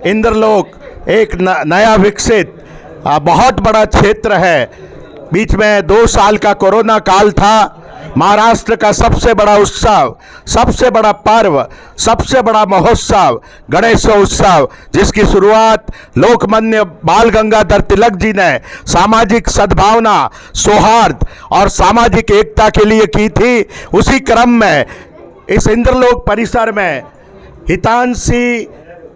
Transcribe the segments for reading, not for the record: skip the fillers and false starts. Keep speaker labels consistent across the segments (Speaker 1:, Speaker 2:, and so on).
Speaker 1: इंद्रलोक एक नया विकसित बहुत बड़ा क्षेत्र है। बीच में 2 साल का कोरोना काल था। महाराष्ट्र का सबसे बड़ा उत्सव, सबसे बड़ा पर्व, सबसे बड़ा महोत्सव गणेशोत्सव, जिसकी शुरुआत लोकमान्य बाल गंगाधर तिलक जी ने सामाजिक सद्भावना, सौहार्द और सामाजिक एकता के लिए की थी। उसी क्रम में इस इंद्रलोक परिसर में हितांशी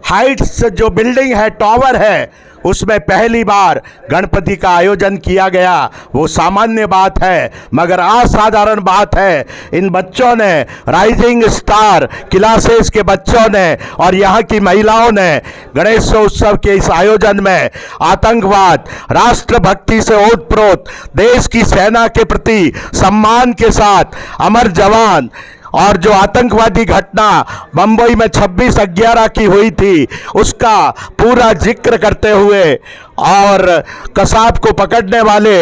Speaker 1: हाइट्स जो बिल्डिंग है, टावर है, उसमें पहली बार गणपति का आयोजन किया गया। वो सामान्य बात है मगर असाधारण बात है। इन बच्चों ने, राइजिंग स्टार क्लासेस के बच्चों ने और यहाँ की महिलाओं ने गणेशोत्सव के इस आयोजन में आतंकवाद, राष्ट्रभक्ति से ओतप्रोत, देश की सेना के प्रति सम्मान के साथ अमर जवान और जो आतंकवादी घटना बंबई में 26/11 की हुई थी उसका पूरा जिक्र करते हुए और कसाब को पकड़ने वाले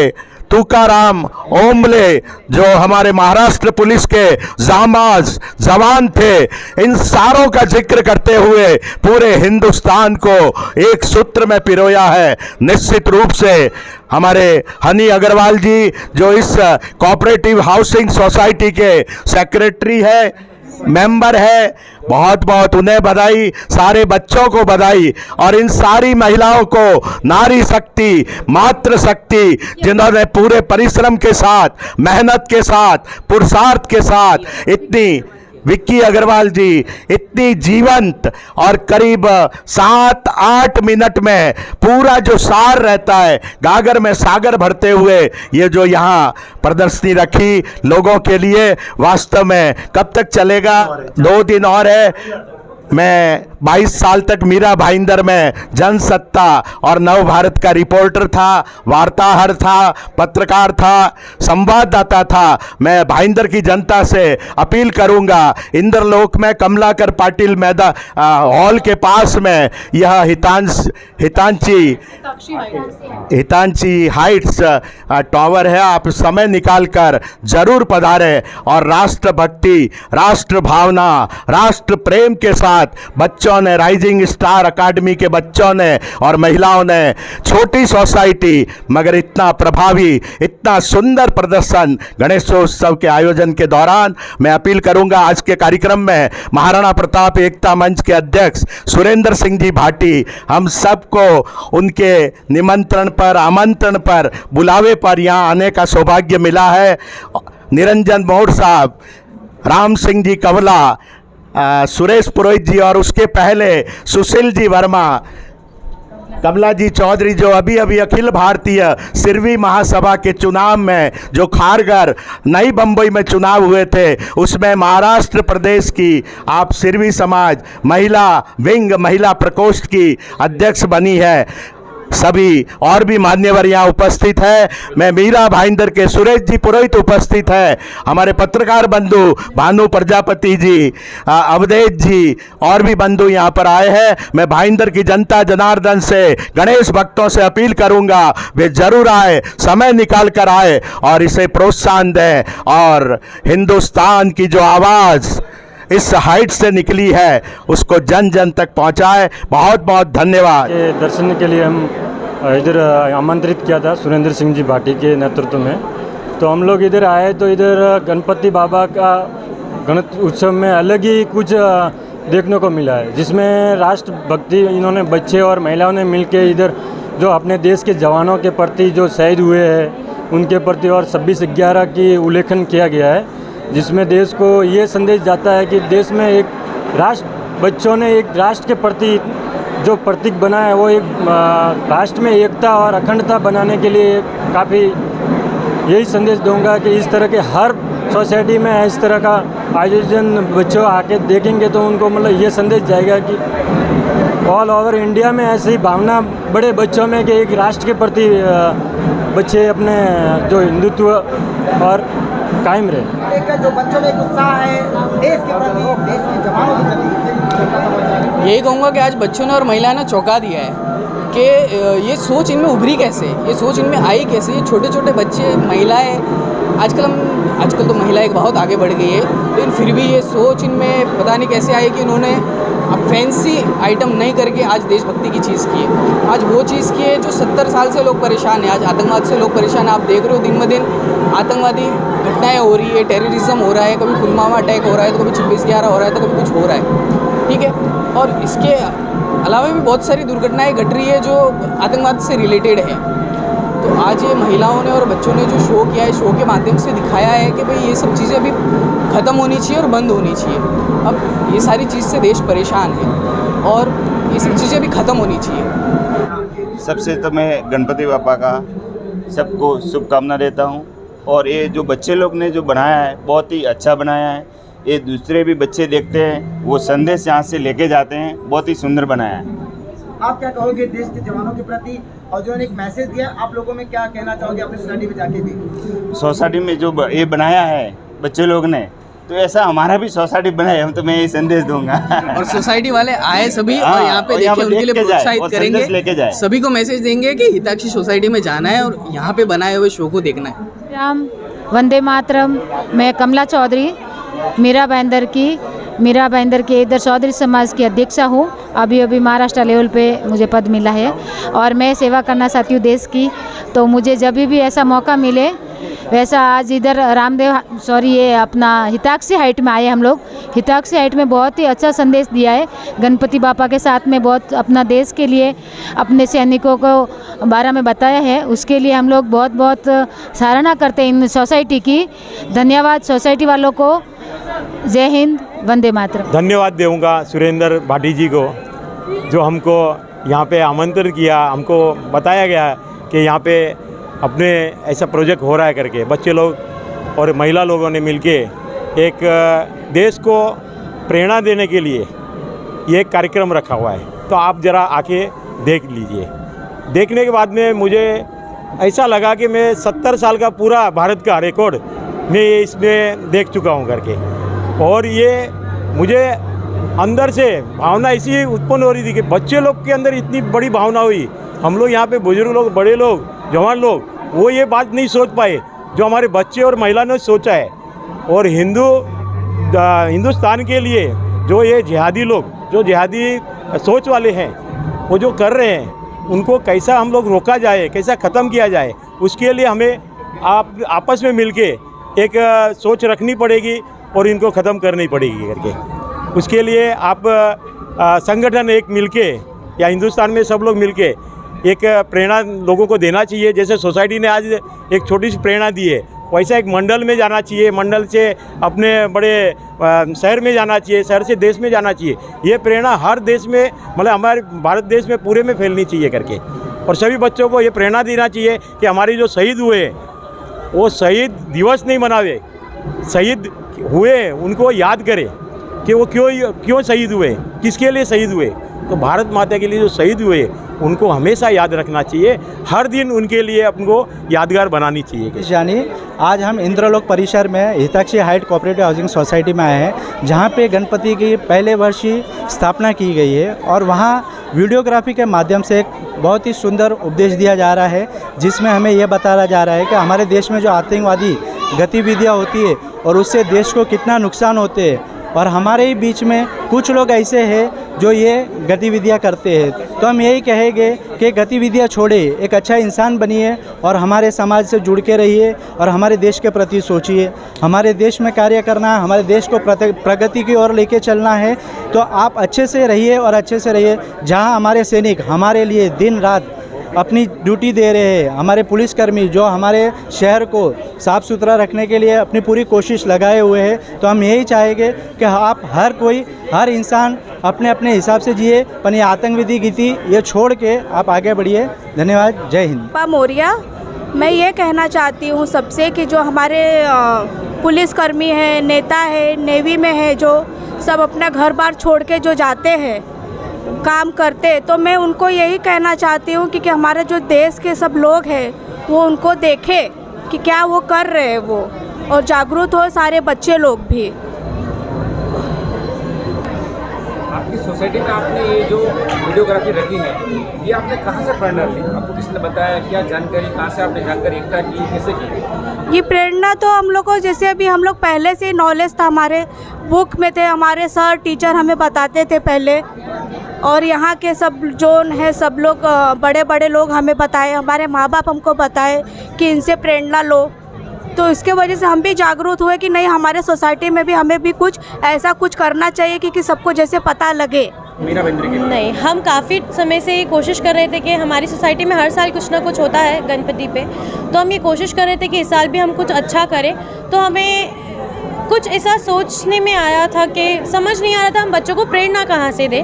Speaker 1: तुकाराम ओमले जो हमारे महाराष्ट्र पुलिस के जांबाज जवान थे, इन सारों का जिक्र करते हुए पूरे हिंदुस्तान को एक सूत्र में पिरोया है। निश्चित रूप से हमारे हनी अग्रवाल जी जो इस कोऑपरेटिव हाउसिंग सोसाइटी के सेक्रेटरी है, मेंबर है, बहुत बहुत उन्हें बधाई, सारे बच्चों को बधाई और इन सारी महिलाओं को नारी शक्ति, मातृ शक्ति, जिन्होंने पूरे परिश्रम के साथ, मेहनत के साथ, पुरुषार्थ के साथ इतनी, विक्की अग्रवाल जी इतनी जीवंत और करीब 7-8 मिनट में पूरा जो सार रहता है, गागर में सागर भरते हुए ये जो यहाँ प्रदर्शनी रखी लोगों के लिए, वास्तव में कब तक चलेगा? 2 दिन और है। मैं 22 साल तक मीरा भाईंदर में जनसत्ता और नव भारत का रिपोर्टर था, वार्ताहर था, पत्रकार था, संवाददाता था। मैं भाईंदर की जनता से अपील करूंगा, इंद्रलोक में कमलाकर पाटिल मैदान हॉल के पास में यह हितांशी हाइट्स टावर है। आप समय निकालकर जरूर पधारें और राष्ट्रभक्ति, राष्ट्र भावना, राष्ट्र प्रेम के साथ बच्चों ने, राइजिंग स्टार अकादमी के बच्चों ने और महिलाओं ने, छोटी सोसाइटी मगर इतना प्रभावी, इतना सुंदर प्रदर्शन गणेशोत्सव के आयोजन के दौरान। मैं अपील करूंगा, आज के कार्यक्रम में महाराणा प्रताप एकता मंच के अध्यक्ष सुरेंद्र सिंह जी भाटी, हम सबको उनके निमंत्रण पर, आमंत्रण पर, बुलावे पर यहाँ आने का सौभाग्य मिला है। निरंजन मोड़ साहब, राम सिंह जी कवला, सुरेश पुरोहित जी और उसके पहले सुशील जी वर्मा, कमला जी चौधरी जो अभी अभी अखिल भारतीय सिरवी महासभा के चुनाव में जो खारघर नई बंबई में चुनाव हुए थे उसमें महाराष्ट्र प्रदेश की आप सिरवी समाज महिला विंग, महिला प्रकोष्ठ की अध्यक्ष बनी है। सभी और भी मान्यवर यहाँ उपस्थित है। मैं मीरा भाईंदर के सुरेश जी पुरोहित उपस्थित है, हमारे पत्रकार बंधु भानु प्रजापति जी, अवधेश जी और भी बंधु यहाँ पर आए हैं। मैं भाईंदर की जनता जनार्दन से, गणेश भक्तों से अपील करूँगा वे जरूर आए, समय निकाल कर आए और इसे प्रोत्साहन दें और हिंदुस्तान की जो आवाज़ इस हाइट से निकली है उसको जन जन तक पहुंचाए। बहुत बहुत धन्यवाद।
Speaker 2: दर्शन के लिए हम इधर आमंत्रित किया था सुरेंद्र सिंह जी भाटी के नेतृत्व में, तो हम लोग इधर आए तो इधर गणपति बाबा का गणेश उत्सव में अलग ही कुछ देखने को मिला है, जिसमें राष्ट्रभक्ति इन्होंने बच्चे और महिलाओं ने मिलकर इधर जो अपने देश के जवानों के प्रति जो शहीद हुए हैं उनके प्रति और 26/11 की उल्लेखन किया गया है, जिसमें देश को ये संदेश जाता है कि देश में एक राष्ट्र, बच्चों ने एक राष्ट्र के प्रति जो प्रतीक बना है वो एक राष्ट्र में एकता और अखंडता बनाने के लिए काफ़ी यही संदेश दूंगा कि इस तरह के हर सोसाइटी में इस तरह का आयोजन बच्चों आके देखेंगे तो उनको मतलब ये संदेश जाएगा कि ऑल ओवर इंडिया में ऐसी भावना बड़े बच्चों में कि एक राष्ट्र के प्रति बच्चे अपने जो हिंदुत्व और कायम रहे।
Speaker 3: एक जो बच्चों में उत्साह है देश के प्रति, देश के जवानों के प्रति,
Speaker 4: यही कहूँगा कि आज बच्चों ने और महिलाओं ने चौंका दिया है कि ये सोच इनमें उभरी कैसे, ये सोच इनमें आई कैसे। ये छोटे छोटे बच्चे, महिलाएं, आजकल हम आजकल तो महिलाएं बहुत आगे बढ़ गई है, लेकिन फिर भी ये सोच इनमें पता नहीं कैसे आई कि इन्होंने फैंसी आइटम नहीं करके आज देशभक्ति की चीज़ की है। आज वो चीज़ की है जो 70 साल से लोग परेशान हैं। आज आतंकवाद से लोग परेशान हैं। आप देख रहे हो दिन ब दिन आतंकवादी घटनाएं हो रही है, टेररिज्म हो रहा है, कभी पुलवामा अटैक हो रहा है तो कभी 26/11 हो रहा है तो कभी कुछ हो रहा है, ठीक है। और इसके अलावा भी बहुत सारी दुर्घटनाएं घट रही है जो आतंकवाद से रिलेटेड है। तो आज ये महिलाओं ने और बच्चों ने जो शो किया है, शो के माध्यम से दिखाया है कि भाई ये सब चीज़ें अभी ख़त्म होनी चाहिए और बंद होनी चाहिए। अब ये सारी चीज़ से देश परेशान है और ये सब चीज़ें अभी ख़त्म होनी चाहिए।
Speaker 5: सबसे तो मैं गणपति बापा का सबको शुभकामना देता हूँ। और ये जो बच्चे लोग ने जो बनाया है बहुत ही अच्छा बनाया है। ये दूसरे भी बच्चे देखते हैं, वो संदेश यहाँ से लेके जाते हैं। बहुत ही सुंदर बनाया है।
Speaker 3: आप क्या कहोगे देश के जवानों के प्रति, और जो एक मैसेज दिया आप लोगों में क्या कहना चाहोगे अपनी सोसाइटी में जाके भी?
Speaker 5: सोसाइटी में जो ये बनाया है बच्चे लोग ने, तो ऐसा हमारा भी सोसाइटी बनाए, हम तो मैं ये संदेश दूंगा।
Speaker 4: और सोसाइटी वाले आए सभी
Speaker 5: हाँ,
Speaker 4: और यहाँ पे
Speaker 5: और यहाँ
Speaker 4: देखिए
Speaker 5: पे
Speaker 4: उनके लिए
Speaker 5: देख के जाए
Speaker 4: प्रोत्साहित
Speaker 5: और संदेश लेके
Speaker 4: करेंगे,
Speaker 5: जाए।
Speaker 4: सभी को मैसेज देंगे कि हिताक्षी सोसाइटी में जाना है और यहाँ पे बनाए हुए शो को देखना है।
Speaker 6: राम वंदे मातरम। मैं कमला चौधरी मीरा भाईंदर के इधर चौधरी समाज की अध्यक्षा हूँ। अभी महाराष्ट्र लेवल पे मुझे पद मिला है और मैं सेवा करना चाहती हूँ देश की। तो मुझे जब भी ऐसा मौका मिले, वैसा आज इधर ये अपना हिताक्षी हाइट में आए हम लोग। हिताक्षी हाइट में बहुत ही अच्छा संदेश दिया है गणपति बापा के साथ में, बहुत अपना देश के लिए अपने सैनिकों को बारे में बताया है। उसके लिए हम लोग बहुत बहुत सराहना करते हैं इन सोसाइटी की। धन्यवाद सोसाइटी वालों को। जय हिंद, वंदे मातरम।
Speaker 7: धन्यवाद दूंगा सुरेंद्र भाटी जी को, जो हमको यहाँ पे आमंत्रित किया। हमको बताया गया कि यहाँ पे अपने ऐसा प्रोजेक्ट हो रहा है करके बच्चे लोग और महिला लोगों ने मिलके एक देश को प्रेरणा देने के लिए ये एक कार्यक्रम रखा हुआ है। तो आप ज़रा आके देख लीजिए। देखने के बाद में मुझे ऐसा लगा कि मैं 70 साल का पूरा भारत का रिकॉर्ड मैं इसमें देख चुका हूँ करके। और ये मुझे अंदर से भावना इसी उत्पन्न हो रही थी कि बच्चे लोग के अंदर इतनी बड़ी भावना हुई। हम लोग यहाँ पे बुजुर्ग लोग, बड़े लोग, जवान लोग, वो ये बात नहीं सोच पाए जो हमारे बच्चे और महिला ने सोचा है। और हिंदुस्तान के लिए जो ये जिहादी लोग, जो जिहादी सोच वाले हैं, वो जो कर रहे हैं, उनको कैसा हम लोग रोका जाए, कैसा ख़त्म किया जाए, उसके लिए हमें आपस में मिलके एक सोच रखनी पड़ेगी और इनको ख़त्म करनी पड़ेगी करके। उसके लिए आप संगठन एक मिलके या हिंदुस्तान में सब लोग मिलके एक प्रेरणा लोगों को देना चाहिए। जैसे सोसाइटी ने आज एक छोटी सी प्रेरणा दी है, वैसा एक मंडल में जाना चाहिए, मंडल से अपने बड़े शहर में जाना चाहिए, शहर से देश में जाना चाहिए। ये प्रेरणा हर देश में, मतलब हमारे भारत देश में पूरे में फैलनी चाहिए करके। और सभी बच्चों को ये प्रेरणा देना चाहिए कि हमारे जो शहीद हुए वो शहीद दिवस नहीं मनावे, शहीद हुए उनको याद करें कि वो क्यों शहीद हुए, किसके लिए शहीद हुए। तो भारत माता के लिए जो शहीद हुए उनको हमेशा याद रखना चाहिए, हर दिन उनके लिए अपने यादगार बनानी चाहिए।
Speaker 8: यानी आज हम इंद्रलोक परिसर में Hitakshi height cooperative housing society में आए हैं, जहां पे गणपति की पहले वर्ष की स्थापना की गई है। और वहां वीडियोग्राफी के माध्यम से एक बहुत ही सुंदर उपदेश दिया जा रहा है, जिसमें हमें यह बताया जा रहा है कि हमारे देश में जो आतंकवादी गतिविधियाँ होती है और उससे देश को कितना नुकसान होते हैं। और हमारे ही बीच में कुछ लोग ऐसे हैं जो ये गतिविधियाँ करते हैं। तो हम यही कहेंगे कि गतिविधियाँ छोड़े, एक अच्छा इंसान बनिए और हमारे समाज से जुड़ के रहिए और हमारे देश के प्रति सोचिए। हमारे देश में कार्य करना है, हमारे देश को प्रगति की ओर लेके चलना है। तो आप अच्छे से रहिए और अच्छे से रहिए। जहाँ हमारे सैनिक हमारे लिए दिन रात अपनी ड्यूटी दे रहे हैं, हमारे पुलिसकर्मी जो हमारे शहर को साफ़ सुथरा रखने के लिए अपनी पूरी कोशिश लगाए हुए हैं, तो हम यही चाहेंगे कि आप हर इंसान अपने अपने हिसाब से जिए, पर ये आतंकवादी गति ये छोड़ के आप आगे बढ़िए। धन्यवाद। जय हिंद।
Speaker 9: पा मौर्या। मैं ये कहना चाहती हूँ सबसे कि जो हमारे पुलिसकर्मी हैं, नेता है, नेवी में है, जो सब अपना घर बार छोड़ के जो जाते हैं काम करते, तो मैं उनको यही कहना चाहती हूँ कि हमारे जो देश के सब लोग हैं वो उनको देखें कि क्या वो कर रहे हैं वो, और जागरूक हो सारे बच्चे लोग भी।
Speaker 10: आपकी सोसाइटी में आपने ये जो वीडियोग्राफी रखी है, ये आपने कहाँ से प्रेरणा ली? आपको किसने बताया? क्या जानकारी, कहाँ से आपने जानकारी इकट्ठा की, कैसे की?
Speaker 9: ये प्रेरणा तो हम लोग को, जैसे अभी हम लोग पहले से नॉलेज था, हमारे बुक में थे, हमारे सर टीचर हमें बताते थे पहले, और यहाँ के सब जो है सब लोग बड़े बड़े लोग हमें बताए, हमारे माँ बाप हमको बताए कि इनसे प्रेरणा लो। तो इसके वजह से हम भी जागरूक हुए कि नहीं, हमारे सोसाइटी में भी हमें भी कुछ ऐसा कुछ करना चाहिए कि सबको जैसे पता लगे।
Speaker 11: नहीं, हम काफ़ी समय से ये कोशिश कर रहे थे कि हमारी सोसाइटी में हर साल कुछ ना कुछ होता है गणपति पे, तो हम ये कोशिश कर रहे थे कि इस साल भी हम कुछ अच्छा करें। तो हमें कुछ ऐसा सोचने में आया था कि समझ नहीं आ रहा था हम बच्चों को प्रेरणा कहाँ से दें।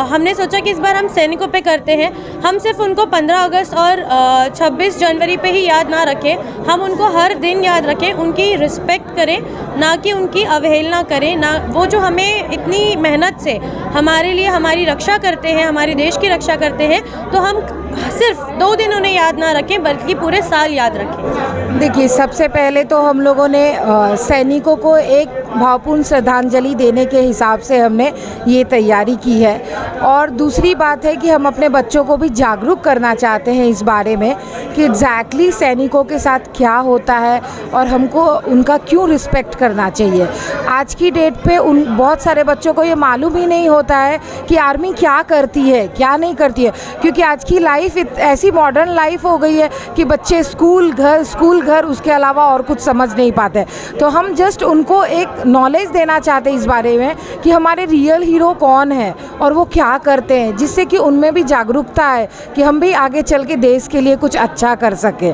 Speaker 11: हमने सोचा कि इस बार हम सैनिकों पे करते हैं। हम सिर्फ उनको 15 अगस्त और 26 जनवरी पे ही याद ना रखें, हम उनको हर दिन याद रखें, उनकी रिस्पेक्ट करें, ना कि उनकी अवहेलना करें। ना वो जो हमें इतनी मेहनत से हमारे लिए हमारी रक्षा करते हैं, हमारे देश की रक्षा करते हैं, तो हम सिर्फ 2 दिन उन्हें याद ना रखें बल्कि पूरे साल याद रखें।
Speaker 6: देखिए, सबसे पहले तो हम लोगों ने सैनिकों को एक भावपूर्ण श्रद्धांजलि देने के हिसाब से हमने ये तैयारी की है। और दूसरी बात है कि हम अपने बच्चों को भी जागरूक करना चाहते हैं इस बारे में कि एग्जैक्टली सैनिकों के साथ क्या होता है और हमको उनका क्यों रिस्पेक्ट करना चाहिए। आज की डेट पे उन बहुत सारे बच्चों को ये मालूम ही नहीं होता है कि आर्मी क्या करती है, क्या नहीं करती है, क्योंकि आज की लाइफ ऐसी मॉडर्न लाइफ हो गई है कि बच्चे स्कूल घर उसके अलावा और कुछ समझ नहीं पाते। तो हम जस्ट उनको एक नॉलेज देना चाहते हैं इस बारे में कि हमारे रियल हीरो कौन है और वो क्या करते हैं, जिससे कि उनमें भी जागरूकता है कि हम भी आगे चल के देश के लिए कुछ अच्छा कर सकें।